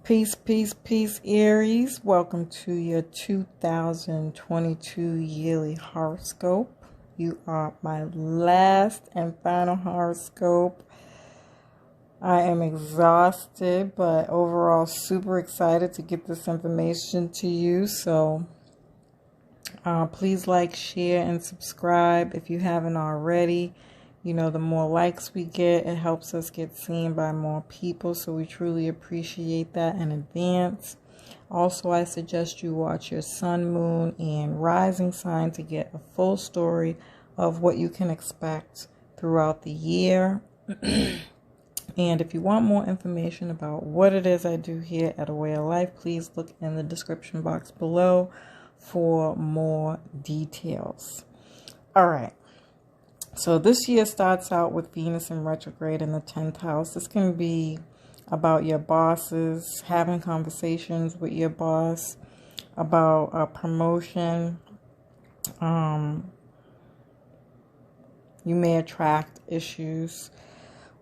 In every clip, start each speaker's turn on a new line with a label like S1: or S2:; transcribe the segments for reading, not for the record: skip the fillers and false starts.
S1: Peace, peace, peace, Aries. Welcome to your 2022 yearly horoscope. You are my last and final horoscope. I am exhausted, but overall super excited to get this information to you. So please like, share, and subscribe if you haven't already. You know, the more likes we get, it helps us get seen by more people. So we truly appreciate that in advance. Also, I suggest you watch your sun, moon, and rising sign to get a full story of what you can expect throughout the year. And if you want more information about what it is I do here at A Way of Life, please look in the description box below for more details. All right. So this year starts out with Venus in retrograde in the 10th house. This can be about your bosses, having conversations with your boss about a promotion. You may attract issues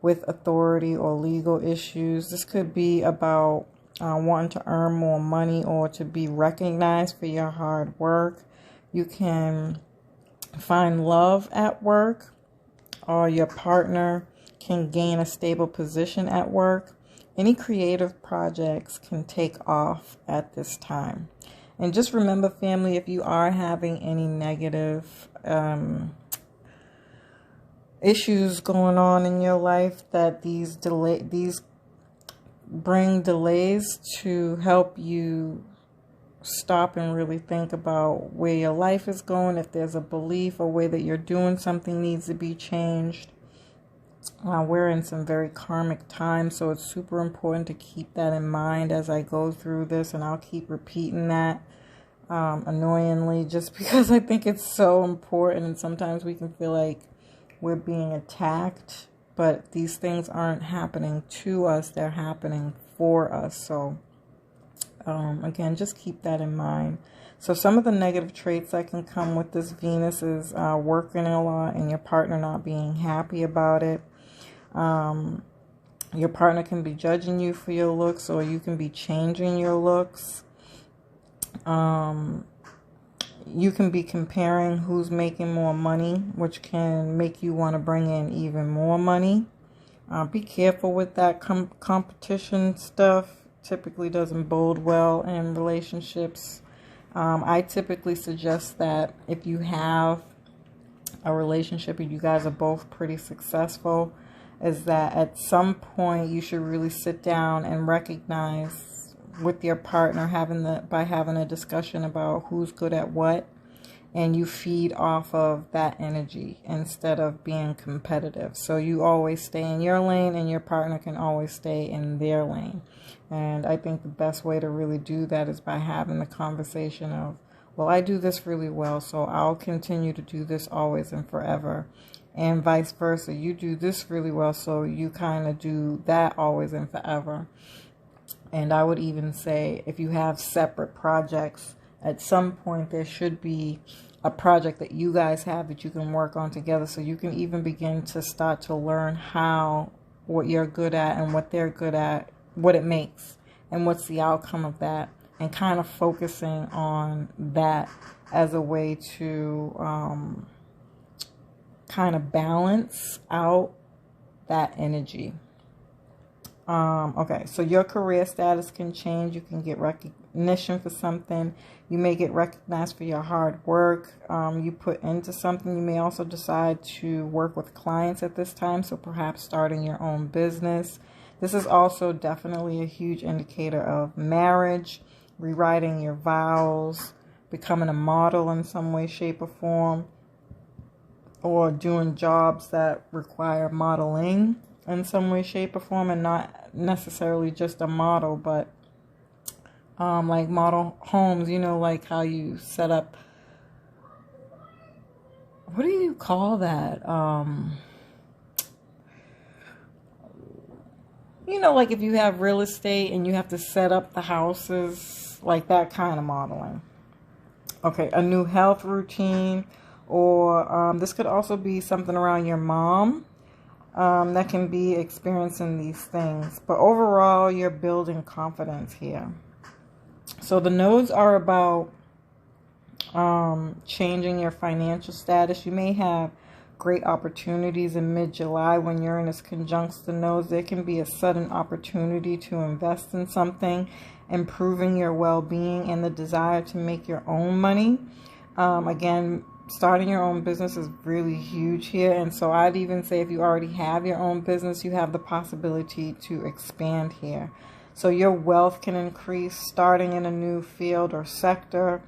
S1: with authority or legal issues. This could be about wanting to earn more money or to be recognized for your hard work. You can find love at work, or your partner can gain a stable position at work. Any creative projects can take off at this time. And just remember, family, if you are having any negative issues going on in your life, that these bring delays to help you stop and really think about where your life is going. If there's a belief or way that you're doing something needs to be changed. We're in some very karmic times, so it's super important to keep that in mind as I go through this, and I'll keep repeating that annoyingly, just because I think it's so important. And sometimes we can feel like we're being attacked, but these things aren't happening to us, they're happening for us. So again, just keep that in mind. So some of the negative traits that can come with this Venus is working a lot and your partner not being happy about it. Your partner can be judging you for your looks, or you can be changing your looks. You can be comparing who's making more money, which can make you want to bring in even more money. Be careful with that competition stuff. Typically doesn't bode well in relationships. I typically suggest that if you have a relationship and you guys are both pretty successful, is that at some point you should really sit down and recognize with your partner, by having a discussion about who's good at what, and you feed off of that energy instead of being competitive. So you always stay in your lane and your partner can always stay in their lane. And I think the best way to really do that is by having the conversation of, well, I do this really well, so I'll continue to do this always and forever. And vice versa. You do this really well, so you kind of do that always and forever. And I would even say, if you have separate projects, at some point there should be a project that you guys have that you can work on together, so you can even begin to start to learn what you're good at and what they're good at, what it makes and what's the outcome of that, and kind of focusing on that as a way to kind of balance out that energy. Okay, so your career status can change. You can get recognition for something. You may get recognized for your hard work you put into something. You may also decide to work with clients at this time, so perhaps starting your own business. This is also definitely a huge indicator of marriage, rewriting your vows, becoming a model in some way, shape, or form, or doing jobs that require modeling in some way, shape, or form, and not necessarily just a model, but like model homes, you know, like how you set up, what do you call that? You know, like if you have real estate and you have to set up the houses, like that kind of modeling. Okay, a new health routine, or this could also be something around your mom. that can be experiencing these things. But overall, you're building confidence here. So the nodes are about changing your financial status. You may have great opportunities in mid-July when Uranus conjuncts the nodes. There can be a sudden opportunity to invest in something, improving your well-being, and the desire to make your own money. Again, starting your own business is really huge here. And so I'd even say if you already have your own business, you have the possibility to expand here. So your wealth can increase starting in a new field or sector.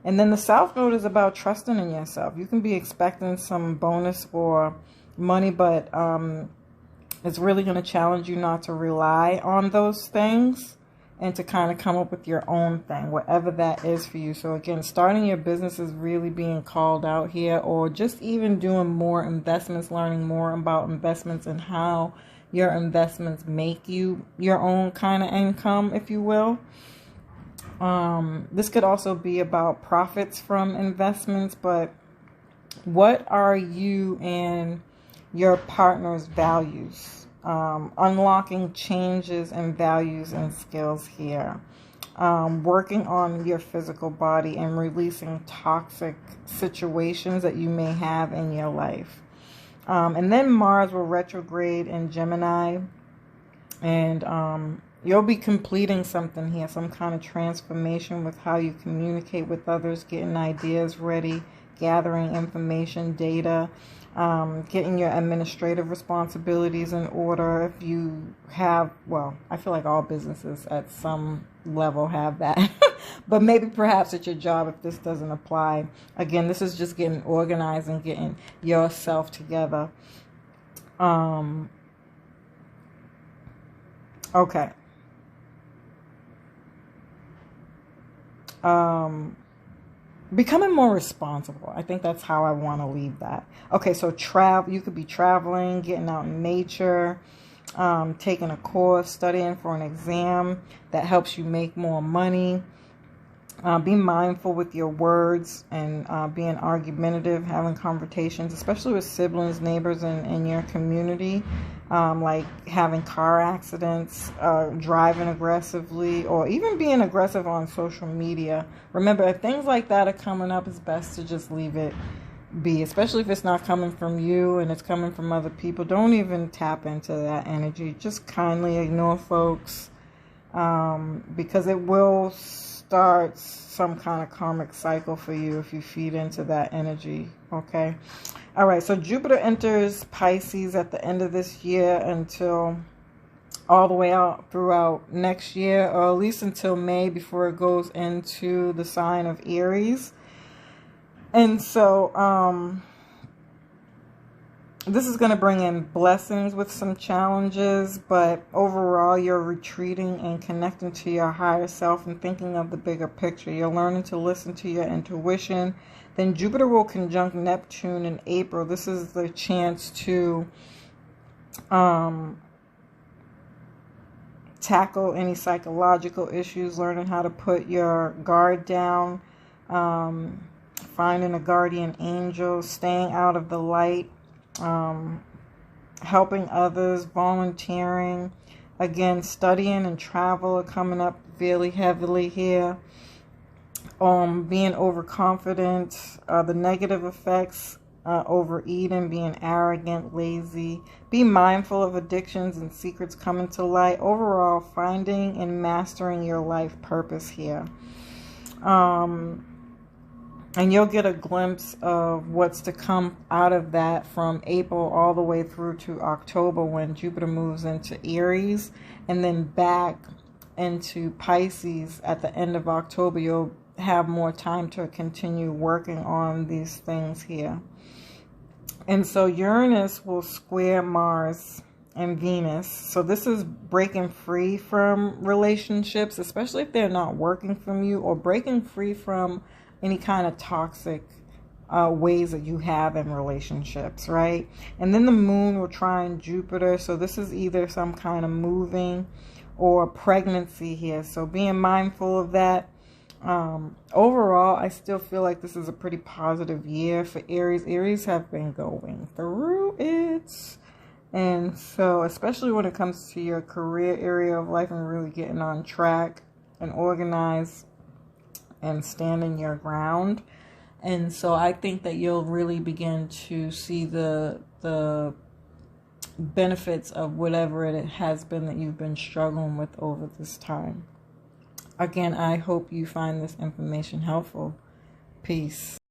S1: And then the South Node is about trusting in yourself. You can be expecting some bonus or money, but it's really going to challenge you not to rely on those things and to kind of come up with your own thing, whatever that is for you. So again, starting your business is really being called out here, or just even doing more investments, learning more about investments and how your investments make you your own kind of income, if you will. This could also be about profits from investments, but what are you and your partner's values? Unlocking changes in values and skills here. Working on your physical body and releasing toxic situations that you may have in your life. And then Mars will retrograde in Gemini, and you'll be completing something here, some kind of transformation with how you communicate with others, getting ideas ready, gathering information, data, getting your administrative responsibilities in order. If you have, well, I feel like all businesses at some level have that, but maybe perhaps at your job if this doesn't apply. Again, this is just getting organized and getting yourself together. Okay. Becoming more responsible. I think that's how I want to leave that. Okay, so you could be traveling, getting out in nature, taking a course, studying for an exam that helps you make more money. Be mindful with your words and being argumentative, having conversations, especially with siblings, neighbors, and your community. Like having car accidents, driving aggressively, or even being aggressive on social media. Remember, if things like that are coming up, it's best to just leave it be, especially if it's not coming from you and it's coming from other people. Don't even tap into that energy. Just kindly ignore folks, because it will start some kind of karmic cycle for you if you feed into that energy. Okay. All right. So Jupiter enters Pisces at the end of this year until all the way out throughout next year, or at least until May, before it goes into the sign of Aries. And so this is going to bring in blessings with some challenges, but overall you're retreating and connecting to your higher self and thinking of the bigger picture. You're learning to listen to your intuition. Then Jupiter will conjunct Neptune in April. This is the chance to tackle any psychological issues, learning how to put your guard down, finding a guardian angel, staying out of the light, helping others, volunteering. Again, studying and travel are coming up really heavily here. Being overconfident, the negative effects, overeating, being arrogant, lazy. Be mindful of addictions and secrets coming to light. Overall, finding and mastering your life purpose here. And you'll get a glimpse of what's to come out of that from April all the way through to October, when Jupiter moves into Aries, and then back into Pisces at the end of October. You'll have more time to continue working on these things here. And so Uranus will square Mars and Venus. So this is breaking free from relationships, especially if they're not working from you, or breaking free from any kind of toxic ways that you have in relationships, right? And then the moon will trine Jupiter. So this is either some kind of moving or pregnancy here. So being mindful of that. Overall, I still feel like this is a pretty positive year for Aries. Aries have been going through it. And so, especially when it comes to your career area of life and really getting on track and organized and standing your ground. And so I think that you'll really begin to see the benefits of whatever it has been that you've been struggling with over this time. Again, I hope you find this information helpful. Peace.